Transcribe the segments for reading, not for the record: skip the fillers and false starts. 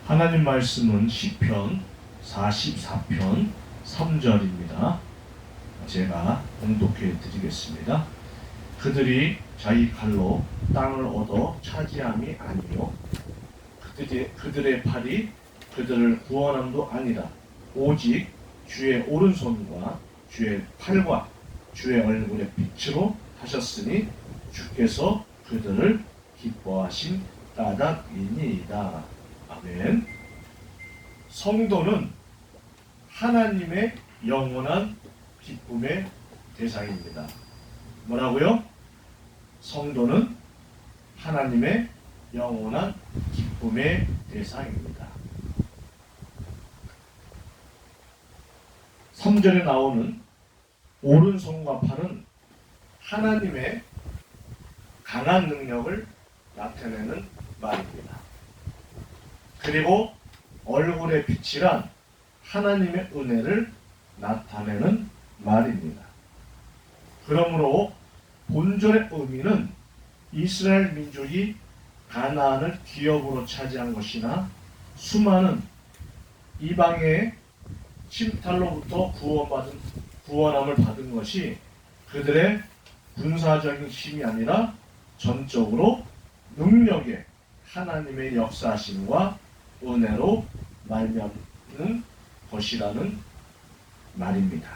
하나님 말씀은 시편 44편 3절입니다. 제가 봉독해 드리겠습니다. 그들이 자기 칼로 땅을 얻어 차지함이 아니요 그들의 팔이 그들을 구원함도 아니라 오직 주의 오른손과 주의 팔과 주의 얼굴의 빛으로 하셨으니 주께서 그들을 기뻐하신 까닭이니이다. 아멘. 성도는 하나님의 영원한 기쁨의 대상입니다. 뭐라고요? 성도는 하나님의 영원한 기쁨의 대상입니다. 3절에 나오는 오른손과 팔은 하나님의 강한 능력을 나타내는 말입니다. 그리고 얼굴의 빛이란 하나님의 은혜를 나타내는 말입니다. 그러므로 본절의 의미는 이스라엘 민족이 가나안을 기업으로 차지한 것이나 수많은 이방의 침탈로부터 구원함을 받은 것이 그들의 군사적인 힘이 아니라 전적으로 능력의 하나님의 역사하심과 은혜로 말미암는 것이라는 말입니다.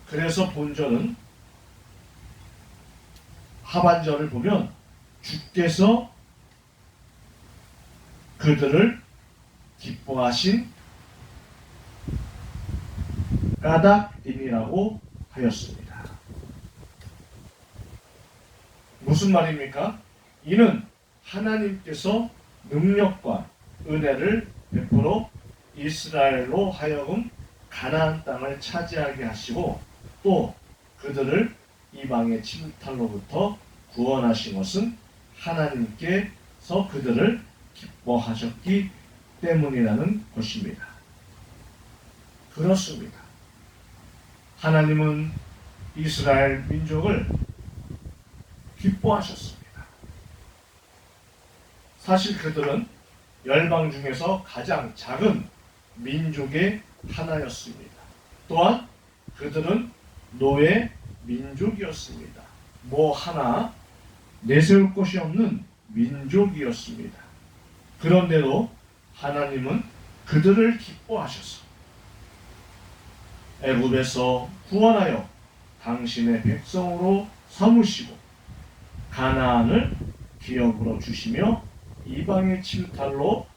그래서 본절은 하반절을 보면 주께서 그들을 기뻐하신 까닭이니라고 하였습니다. 무슨 말입니까? 이는 하나님께서 능력과 은혜를 베풀어 이스라엘로 하여금 가나안 땅을 차지하게 하시고 또 그들을 이방의 침탈로부터 구원하신 것은 하나님께서 그들을 기뻐하셨기 때문이라는 것입니다. 그렇습니다. 하나님은 이스라엘 민족을 기뻐하셨습니다. 사실 그들은 열방 중에서 가장 작은 민족의 하나였습니다. 또한 그들은 노예 민족이었습니다. 뭐 하나 내세울 것이 없는 민족이었습니다. 그런데도 하나님은 그들을 기뻐하셔서 애굽에서 구원하여 당신의 백성으로 삼으시고 가나안을 기업으로 주시며 이방의 침탈로부터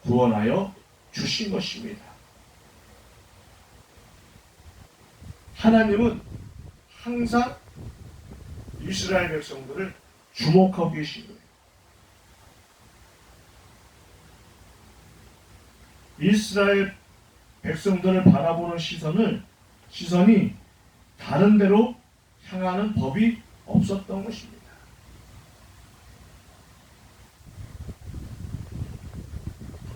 구원하여 주신 것입니다. 하나님은 항상 이스라엘 백성들을 주목하고 계신 거예요. 이스라엘 백성들을 바라보는 시선이 다른 데로 향하는 법이 없었던 것입니다.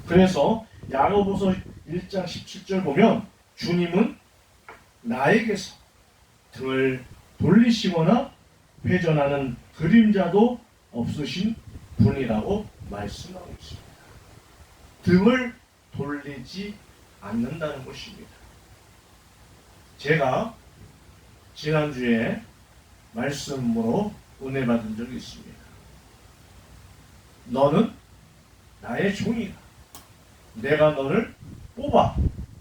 그래서 야고보서 1장 17절 보면 주님은 나에게서 등을 돌리시거나 회전하는 그림자도 없으신 분이라고 말씀하고 있습니다. 등을 돌리지 않는다는 것입니다. 제가 지난주에 말씀으로 은혜 받은 적이 있습니다. 너는 나의 종이다. 내가 너를 뽑아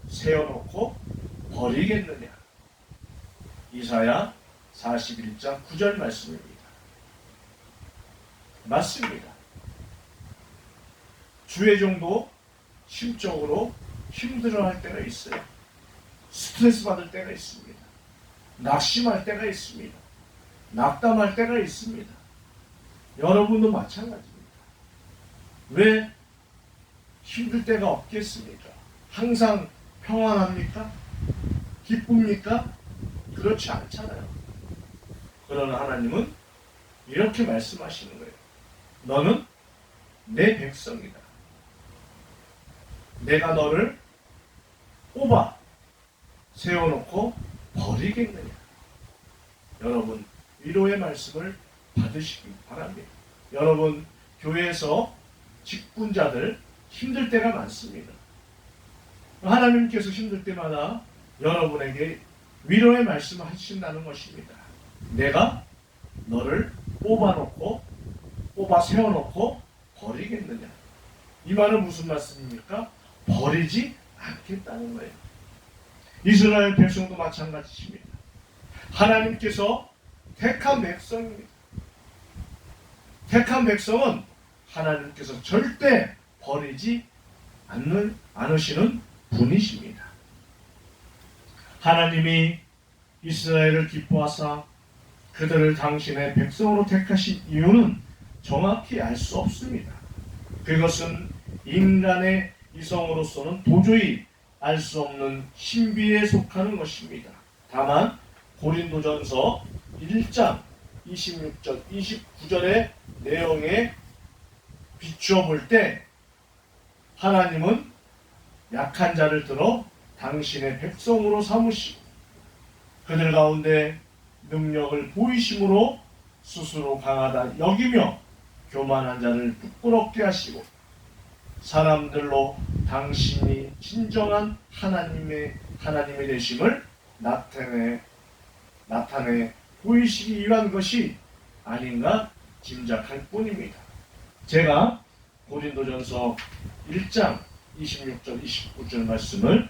세워놓고 버리겠느냐. 이사야 41장 9절 말씀입니다. 맞습니다. 주의 종도 심적으로 힘들어할 때가 있어요. 스트레스 받을 때가 있습니다. 낙심할 때가 있습니다. 낙담할 때가 있습니다. 여러분도 마찬가지입니다. 왜 힘들 때가 없겠습니까? 항상 평안합니까? 기쁩니까? 그렇지 않잖아요. 그러나 하나님은 이렇게 말씀하시는 거예요. 너는 내 백성이다. 내가 너를 뽑아 세워놓고 버리겠느냐. 여러분 위로의 말씀을 받으시기 바랍니다. 여러분 교회에서 직분자들 힘들 때가 많습니다. 하나님께서 힘들 때마다 여러분에게 위로의 말씀을 하신다는 것입니다. 내가 너를 뽑아 세워놓고 버리겠느냐. 이 말은 무슨 말씀입니까? 버리지 않겠다는 거예요. 이스라엘 백성도 마찬가지입니다. 하나님께서 택한 백성입니다. 택한 백성은 하나님께서 절대 버리지 않으시는 분이십니다. 하나님이 이스라엘을 기뻐하사 그들을 당신의 백성으로 택하신 이유는 정확히 알 수 없습니다. 그것은 인간의 이성으로서는 도저히 알 수 없는 신비에 속하는 것입니다. 다만 고린도전서 1장 26절 29절의 내용에 비추어 볼 때 하나님은 약한 자를 들어 당신의 백성으로 삼으시고 그들 가운데 능력을 보이심으로 스스로 강하다 여기며 교만한 자를 부끄럽게 하시고 사람들로 당신이 진정한 하나님의 되심을 나타내 보이시기 위한 것이 아닌가 짐작할 뿐입니다. 제가 고린도전서 1장 26절 29절 말씀을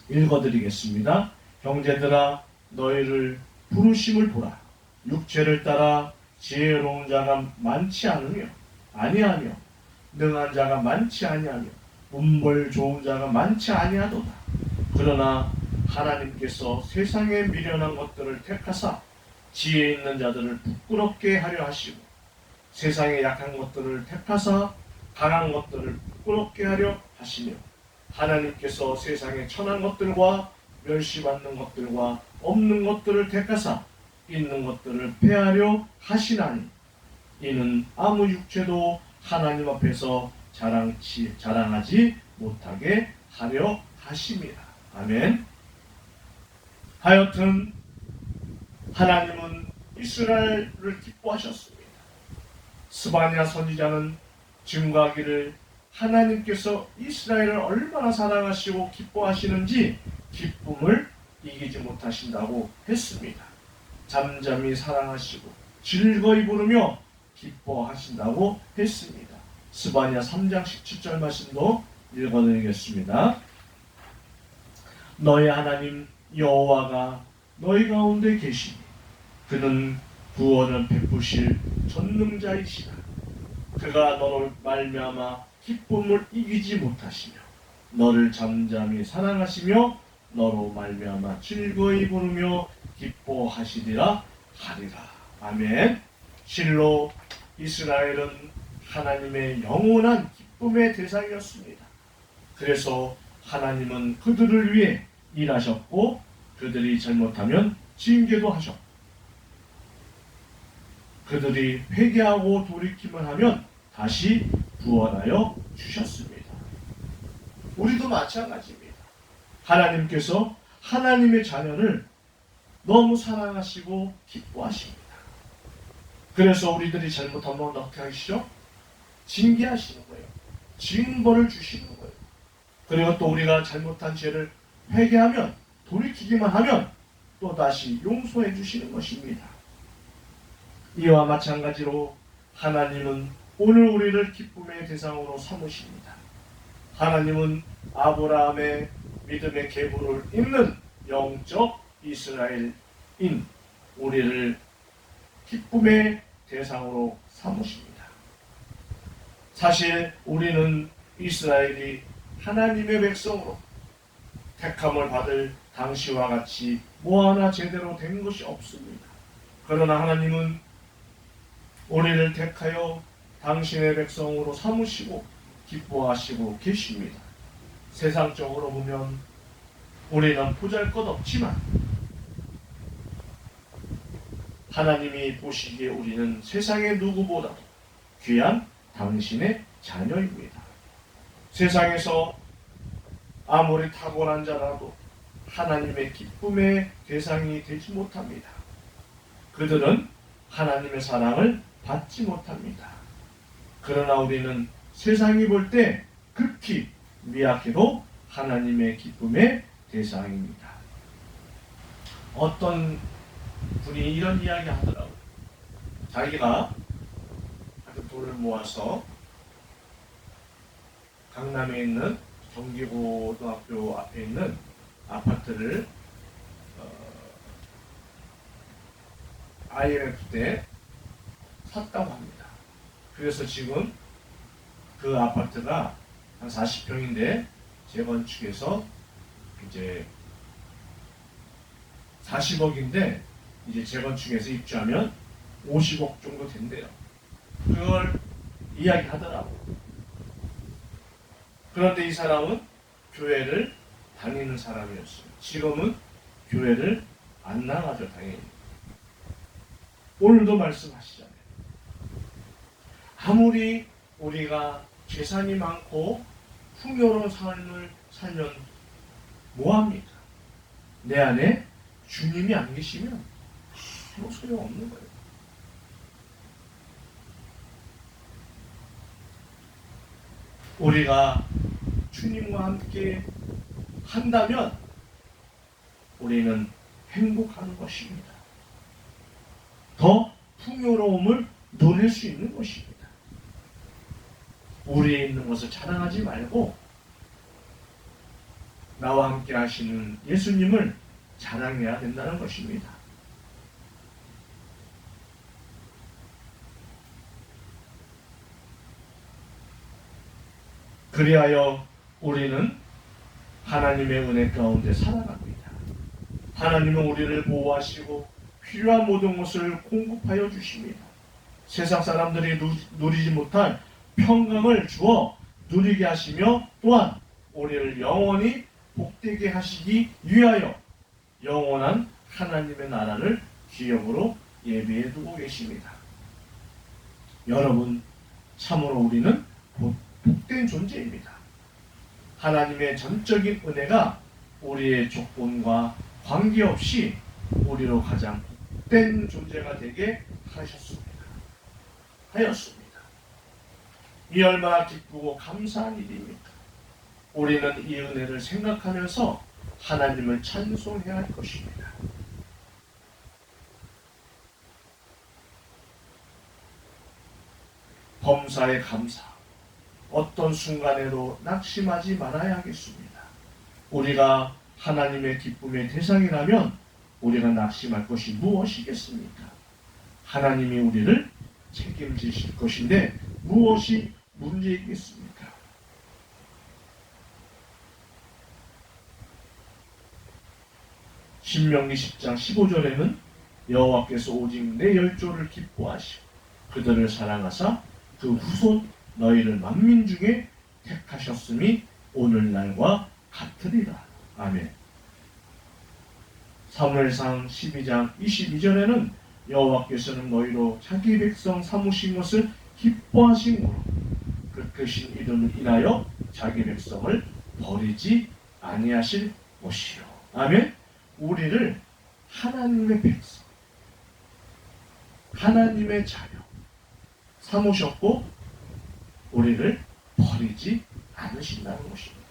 읽어드리겠습니다. 형제들아 너희를 부르심을 보라. 육체를 따라 지혜로운 자가 많지 않으며 아니하며 능한 자가 많지 아니하며 문벌 좋은 자가 많지 아니하도다. 그러나 하나님께서 세상에 미련한 것들을 택하사 지혜 있는 자들을 부끄럽게 하려 하시고 세상에 약한 것들을 택하사 강한 것들을 부끄럽게 하려 하시며 하나님께서 세상에 천한 것들과 멸시받는 것들과 없는 것들을 택하사 있는 것들을 폐하려 하시나니 이는 아무 육체도 하나님 앞에서 자랑하지 못하게 하려 하심이라. 아멘. 하여튼 하나님은 이스라엘을 기뻐하셨습니다. 스바냐 선지자는 증거하기를 하나님께서 이스라엘을 얼마나 사랑하시고 기뻐하시는지 기쁨을 이기지 못하신다고 했습니다. 잠잠히 사랑하시고 즐거이 부르며 기뻐하신다고 했습니다. 스바냐 3장 17절 말씀도 읽어드리겠습니다. 너희 하나님 여호와가 너희 가운데 계시니 그는 구원을 베푸실 전능자이시라. 그가 너를 말미암아 기쁨을 이기지 못하시며 너를 잠잠히 사랑하시며 너로 말미암아 즐거이 부르며 기뻐하시리라 하리라. 아멘. 실로 이스라엘은 하나님의 영원한 기쁨의 대상이었습니다. 그래서 하나님은 그들을 위해 일하셨고 그들이 잘못하면 징계도 하셨고 그들이 회개하고 돌이킴을 하면 다시 구원하여 주셨습니다. 우리도 마찬가지입니다. 하나님께서 하나님의 자녀를 너무 사랑하시고 기뻐하십니다. 그래서 우리들이 잘못하면 어떻게 하시죠? 징계하시는 거예요. 징벌을 주시는 거예요. 그리고 또 우리가 잘못한 죄를 회개하면 돌이키기만 하면 또 다시 용서해 주시는 것입니다. 이와 마찬가지로 하나님은 오늘 우리를 기쁨의 대상으로 삼으십니다. 하나님은 아브라함의 믿음의 계보를 잇는 영적 이스라엘인 우리를 기쁨의 대상으로 삼으십니다. 사실 우리는 이스라엘이 하나님의 백성으로 택함을 받을 당시와 같이 뭐 하나 제대로 된 것이 없습니다. 그러나 하나님은 우리를 택하여 당신의 백성으로 삼으시고 기뻐하시고 계십니다. 세상적으로 보면 우리는 보잘것없지만 하나님이 보시기에 우리는 세상의 누구보다도 귀한 당신의 자녀입니다. 세상에서 아무리 탁월한 자라도 하나님의 기쁨의 대상이 되지 못합니다. 그들은 하나님의 사랑을 받지 못합니다. 그러나 우리는 세상이 볼 때 극히 미약해도 하나님의 기쁨의 대상입니다. 어떤 분이 이런 이야기 하더라고요. 자기가 돈을 모아서 강남에 있는 경기고등학교 앞에 있는 아파트를 IMF 때 샀다고 합니다. 그래서 지금 그 아파트가 한 40평인데 재건축해서 이제 40억인데 이제 재건축해서 입주하면 50억 정도 된대요. 그걸 이야기하더라고. 그런데 이 사람은 교회를 다니는 사람이었어요. 지금은 교회를 안 나가죠, 당연히. 오늘도 말씀하시잖아요. 아무리 우리가 재산이 많고 풍요로운 삶을 살면 뭐합니까? 내 안에 주님이 안 계시면 아무 소용없는 거예요. 우리가 주님과 함께 한다면 우리는 행복한 것입니다. 더 풍요로움을 누릴 수 있는 것입니다. 우리에 있는 것을 자랑하지 말고 나와 함께 하시는 예수님을 자랑해야 된다는 것입니다. 그리하여 우리는 하나님의 은혜 가운데 살아갑니다. 하나님은 우리를 보호하시고 필요한 모든 것을 공급하여 주십니다. 세상 사람들이 누리지 못할 평강을 주어 누리게 하시며 또한 우리를 영원히 복되게 하시기 위하여 영원한 하나님의 나라를 기업으로 예비해 두고 계십니다. 여러분, 참으로 우리는 복된 존재입니다. 하나님의 전적인 은혜가 우리의 조건과 관계없이 우리로 가장 복된 존재가 되게 하였습니다. 이 얼마나 기쁘고 감사한 일입니까? 우리는 이 은혜를 생각하면서 하나님을 찬송해야 할 것입니다. 범사에 감사. 어떤 순간에도 낙심하지 말아야 하겠습니다. 우리가 하나님의 기쁨의 대상이라면 우리가 낙심할 것이 무엇이겠습니까? 하나님이 우리를 책임지실 것인데 무엇이 문제이겠습니까? 신명기 10장 15절에는 여호와께서 오직 내 열조를 기뻐하시고 그들을 사랑하사 그 후손 너희를 만민 중에 택하셨음이 오늘날과 같으리라. 아멘. 사무엘상 12장 22절에는 여호와께서는 너희로 자기 백성 삼으신 것을 기뻐하심으로 그 크신 이름을 인하여 자기 백성을 버리지 아니하실 것이요. 아멘. 우리를 하나님의 백성, 하나님의 자녀 삼으셨고 우리를 버리지 않으신다는 것입니다.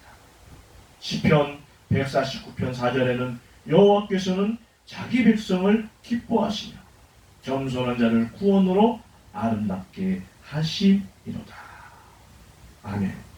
시편 149편 4절에는 여호와께서는 자기 백성을 기뻐하시며 겸손한 자를 구원으로 아름답게 하시리로다. 아멘.